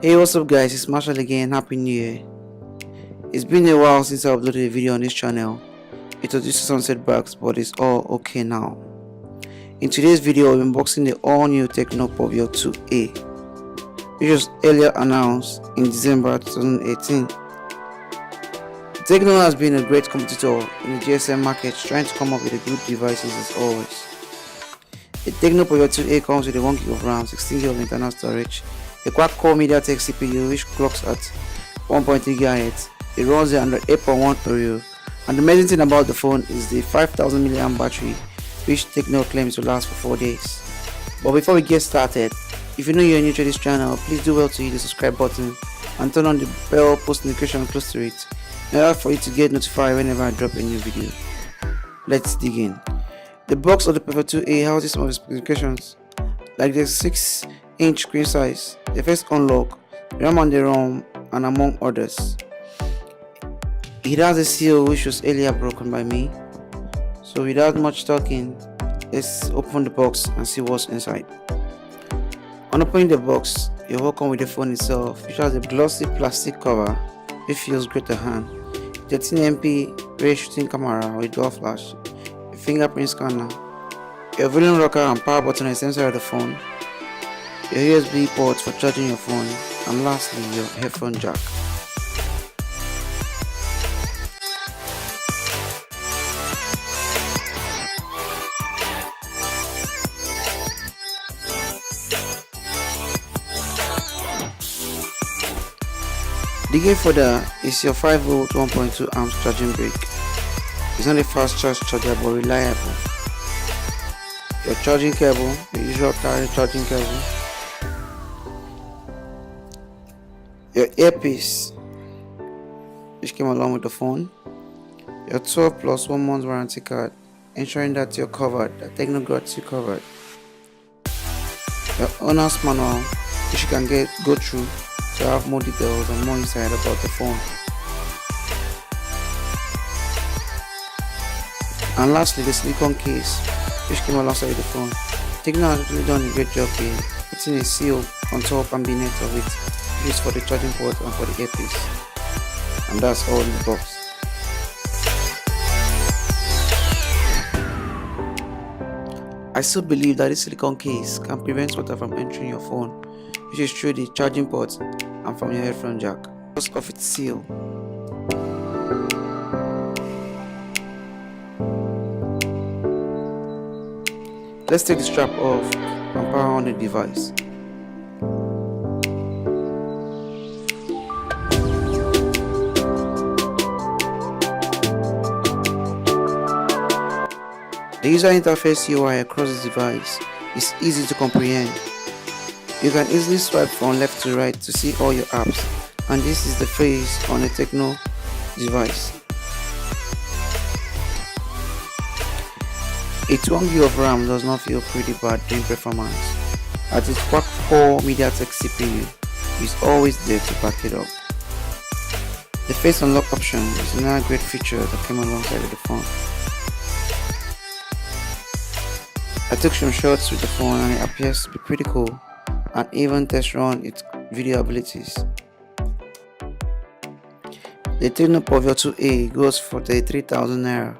Hey, what's up guys, it's Marshall again. Happy New Year. It's been a while since I uploaded a video on this channel. It was just some setbacks, but it's all okay now. In today's video, I'm unboxing the all-new Tecno pouvoir 2A, which was earlier announced in December 2018. Tecno has been a great competitor in the GSM market, trying to come up with good devices as always. The Tecno pouvoir 2A comes with a 1GB of RAM, 16GB of internal storage, a quad-core MediaTek CPU which clocks at 1.3 GHz. It runs under 8.1 Oreo, and the amazing thing about the phone is the 5000 milliamp battery, which Tecno claims to last for 4 days. But before we get started, if you know you're new to this channel, please do well to hit the subscribe button and turn on the bell post notification close to it in order for you to get notified whenever I drop a new video. Let's dig in. The box of the pouvoir 2A houses some of the specifications, like the 6-inch screen size, the first unlock, RAM on the ROM, and among others. It has a seal which was earlier broken by me, so without much talking, let's open the box and see what's inside. On opening the box, you're welcome with the phone itself, which has a glossy plastic cover which feels great to hand, 13MP ray shooting camera with dual flash, a fingerprint scanner, a volume rocker and power button on the center of the phone, your USB port for charging your phone, and lastly your headphone jack. Digging further is your 5V 1.2 amps charging brick. It's not a fast charge charger but reliable. Your charging cable, the usual charging cable. Your earpiece, which came along with the phone. Your 12 plus 1 month warranty card, ensuring that you're covered, that Tecno got you covered. Your owner's manual, which you can go through to have more details and more insight about the phone. And lastly, the silicone case, which came alongside the phone. Tecno has really done a great job here, putting a seal on top and beneath of it, which is for the charging port and for the earpiece. And that's all in the box. I still believe that this silicone case can prevent water from entering your phone, which is through the charging port and from your headphone jack, because of its seal. Let's take the strap off and power on the device. The user interface UI across the device is easy to comprehend. You can easily swipe from left to right to see all your apps, and this is the face on a Tecno device. A 1GB of RAM does not feel pretty bad during performance, as its quad-core MediaTek CPU is always there to back it up. The face unlock option is another great feature that came alongside with the phone. I took some shots with the phone and it appears to be pretty cool, and even test run its video abilities. The Tecno pouvoir 2A goes for 33,000 naira,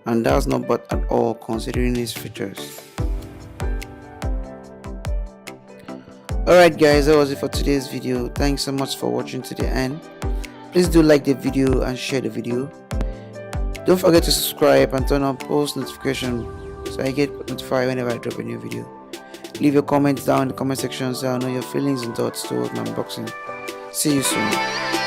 and that's not bad at all considering its features. Alright guys, that was it for today's video. Thanks so much for watching to the end. Please do like the video and share the video. Don't forget to subscribe and turn on post notification so I get notified whenever I drop a new video. Leave your comments down in the comment section so I know your feelings and thoughts towards my unboxing. See you soon.